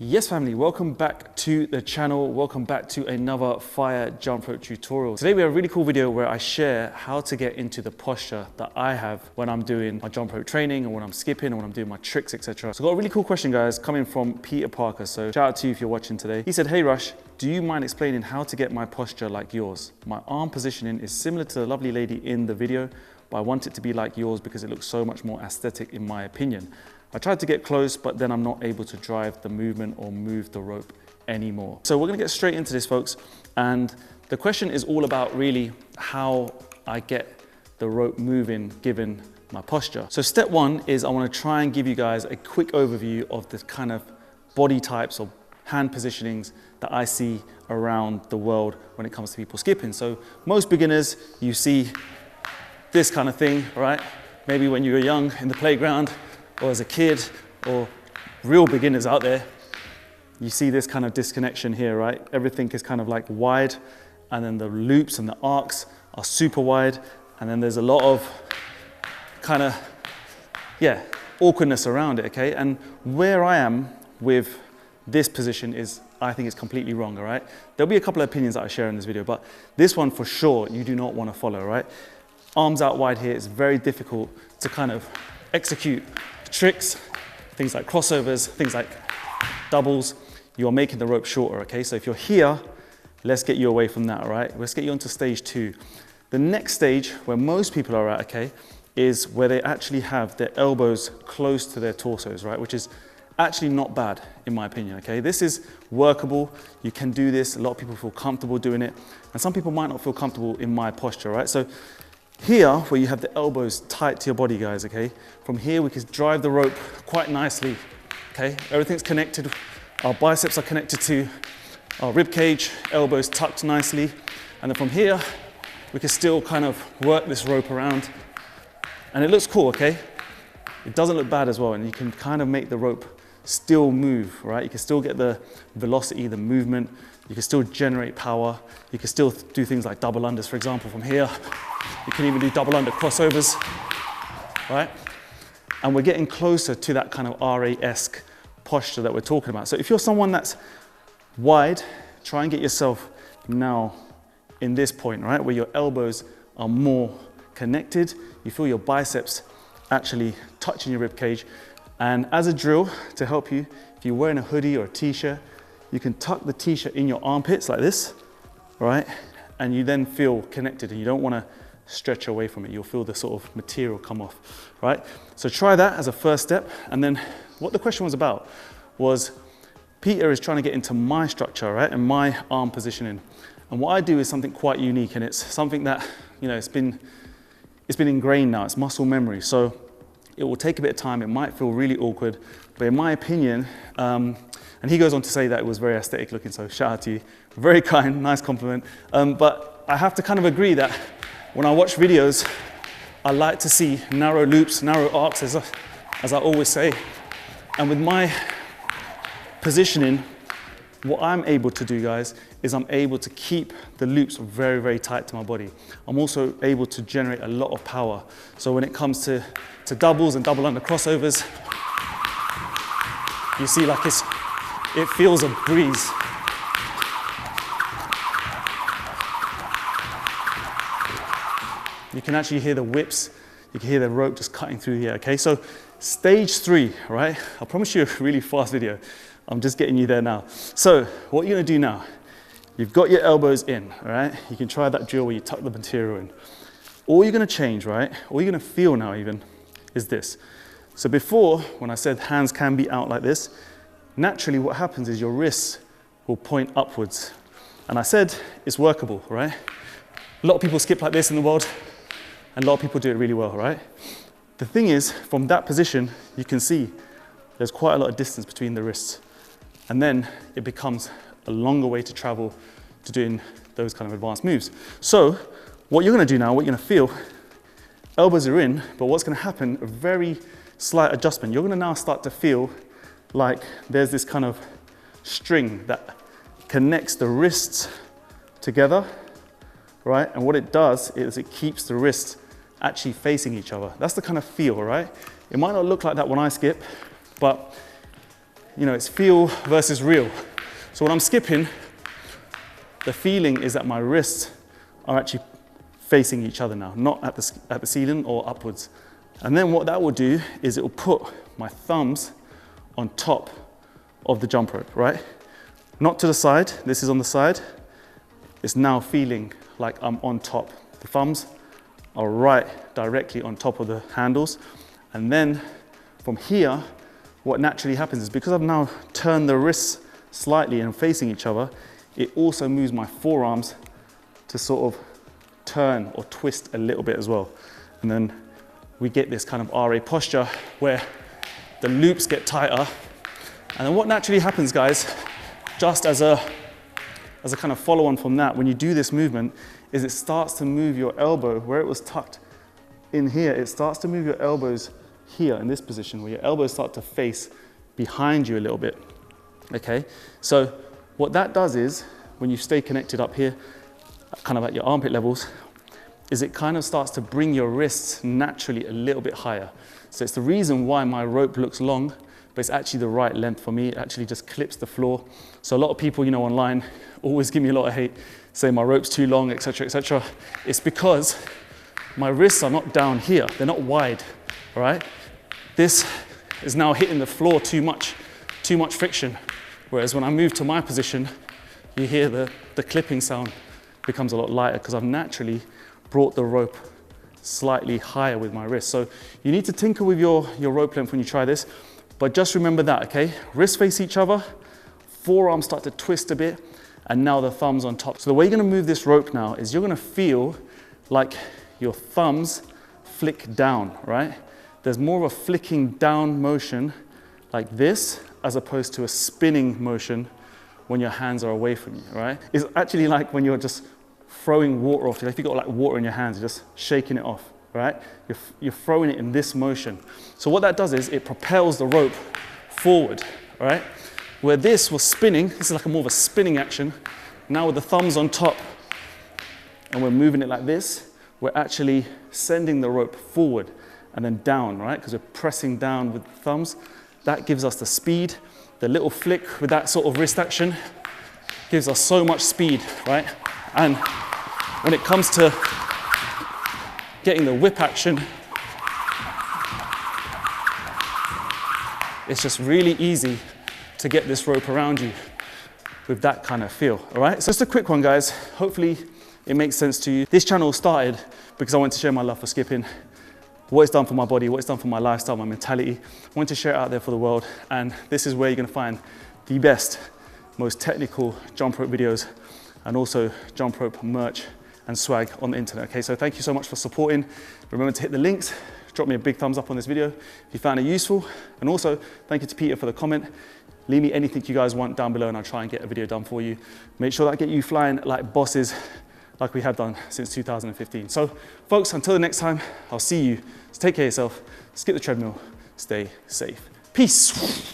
Yes family, welcome back to the channel. Welcome back to another fire jump rope tutorial. Today we have a really cool video where I share how to get into the posture that I have when I'm doing my jump rope training and when I'm skipping and when I'm doing my tricks, etc. So I got a really cool question guys coming from Peter Parker. So shout out to you if you're watching today. He said, "Hey Rush, do you mind explaining how to get my posture like yours? My arm positioning is similar to the lovely lady in the video, but I want it to be like yours because it looks so much more aesthetic in my opinion. I tried to get close, but then I'm not able to drive the movement or move the rope anymore." So we're gonna get straight into this, folks. And the question is all about really how I get the rope moving given my posture. So step one is I wanna try and give you guys a quick overview of the kind of body types or hand positionings that I see around the world when it comes to people skipping. So most beginners, you see this kind of thing, right? Maybe when you were young in the playground, or as a kid, or real beginners out there, you see this kind of disconnection here, right? Everything is kind of like wide, and then the loops and the arcs are super wide, and then there's a lot of kind of, awkwardness around it, okay? And where I am with this position is, I think it's completely wrong, all right? There'll be a couple of opinions that I share in this video, but this one for sure, you do not want to follow, right? Arms out wide here, it's very difficult to kind of execute tricks, things like crossovers, things like doubles. You are making the rope shorter, okay? So if you're here, let's get you away from that, all right? Let's get you onto stage two. The next stage where most people are at, okay, is where they actually have their elbows close to their torsos, right? Which is actually not bad, in my opinion, okay? This is workable. You can do this. A lot of people feel comfortable doing it. And some people might not feel comfortable in my posture, right? So here, where you have the elbows tight to your body, guys, okay? From here, we can drive the rope quite nicely, okay? Everything's connected. Our biceps are connected to our rib cage, elbows tucked nicely. And then from here, we can still kind of work this rope around. And it looks cool, okay? It doesn't look bad as well. And you can kind of make the rope still move, right? You can still get the velocity, the movement. You can still generate power. You can still do things like double unders, for example, from here. You can even do double under crossovers, right? And we're getting closer to that kind of RA-esque posture that we're talking about. So if you're someone that's wide, try and get yourself now in this point, right? Where your elbows are more connected. You feel your biceps actually touching your rib cage. And as a drill to help you, if you're wearing a hoodie or a t-shirt, you can tuck the t-shirt in your armpits like this, right? And you then feel connected and you don't want to stretch away from it. You'll feel the sort of material come off, right? So try that as a first step. And then what the question was about was Peter is trying to get into my structure, right? And my arm positioning. And what I do is something quite unique, and it's something that, you know, it's been ingrained now. It's muscle memory. So it will take a bit of time. It might feel really awkward, but in my opinion, and he goes on to say that it was very aesthetic looking, so shout out to you. Very kind, nice compliment. But I have to kind of agree that when I watch videos, I like to see narrow loops, narrow arcs, as I always say. And with my positioning, what I'm able to do, guys, is I'm able to keep the loops very, very tight to my body. I'm also able to generate a lot of power. So when it comes to doubles and double under crossovers, you see like it feels a breeze. You can actually hear the whips. You can hear the rope just cutting through here, okay? So stage three, right? I promise you a really fast video. I'm just getting you there now. So what you're gonna do now, you've got your elbows in, all right? You can try that drill where you tuck the material in. All you're gonna change, right? All you're gonna feel now even is this. So before, when I said hands can be out like this, naturally what happens is your wrists will point upwards. And I said it's workable, right? A lot of people skip like this in the world, and a lot of people do it really well, right? The thing is, from that position, you can see there's quite a lot of distance between the wrists. And then it becomes a longer way to travel to doing those kind of advanced moves. So what you're gonna do now, what you're gonna feel, elbows are in, but what's gonna happen, a very slight adjustment. You're gonna now start to feel like there's this kind of string that connects the wrists together, right? And what it does is it keeps the wrists actually facing each other. That's the kind of feel, right? It might not look like that when I skip, but you know, it's feel versus real. So when I'm skipping, the feeling is that my wrists are actually facing each other now, not at the ceiling or upwards. And then what that will do is it will put my thumbs on top of the jump rope, right? Not to the side, this is on the side. It's now feeling like I'm on top. The thumbs are right directly on top of the handles. And then from here, what naturally happens is because I've now turned the wrists slightly and facing each other, it also moves my forearms to sort of turn or twist a little bit as well. And then we get this kind of RA posture where the loops get tighter. And then what naturally happens, guys, just as a kind of follow on from that, when you do this movement, is it starts to move your elbow where it was tucked in here. It starts to move your elbows here in this position where your elbows start to face behind you a little bit. Okay, so what that does is when you stay connected up here, kind of at your armpit levels, is it kind of starts to bring your wrists naturally a little bit higher. So it's the reason why my rope looks long, but it's actually the right length for me. It actually just clips the floor. So a lot of people, you know, online always give me a lot of hate, say my rope's too long, etc., etc. It's because my wrists are not down here. They're not wide, all right? This is now hitting the floor too much friction. Whereas when I move to my position, you hear the clipping sound becomes a lot lighter because I've naturally brought the rope slightly higher with my wrist. So you need to tinker with your rope length when you try this, but just remember that, okay? Wrists face each other, forearms start to twist a bit, and now the thumbs on top. So the way you're gonna move this rope now is you're gonna feel like your thumbs flick down, right? There's more of a flicking down motion like this, as opposed to a spinning motion when your hands are away from you, right? It's actually like when you're just throwing water off. If you've got like water in your hands, you're just shaking it off, right? You're throwing it in this motion. So what that does is it propels the rope forward, right? Where this was spinning, this is like more of a spinning action. Now with the thumbs on top, and we're moving it like this, we're actually sending the rope forward and then down, right? Because we're pressing down with the thumbs. That gives us the speed. The little flick with that sort of wrist action gives us so much speed, right? And when it comes to getting the whip action, it's just really easy to get this rope around you with that kind of feel, all right? So just a quick one, guys. Hopefully it makes sense to you. This channel started because I wanted to share my love for skipping, what it's done for my body, what it's done for my lifestyle, my mentality. I wanted to share it out there for the world, and this is where you're gonna find the best, most technical jump rope videos and also jump rope merch and swag on the internet, okay? So thank you so much for supporting. Remember to hit the links, drop me a big thumbs up on this video if you found it useful, and also thank you to Peter for the comment. Leave me anything you guys want down below and I'll try and get a video done for you. Make sure that I get you flying like bosses, like we have done since 2015. So folks, until the next time, I'll see you. So take care of yourself, skip the treadmill, stay safe. Peace.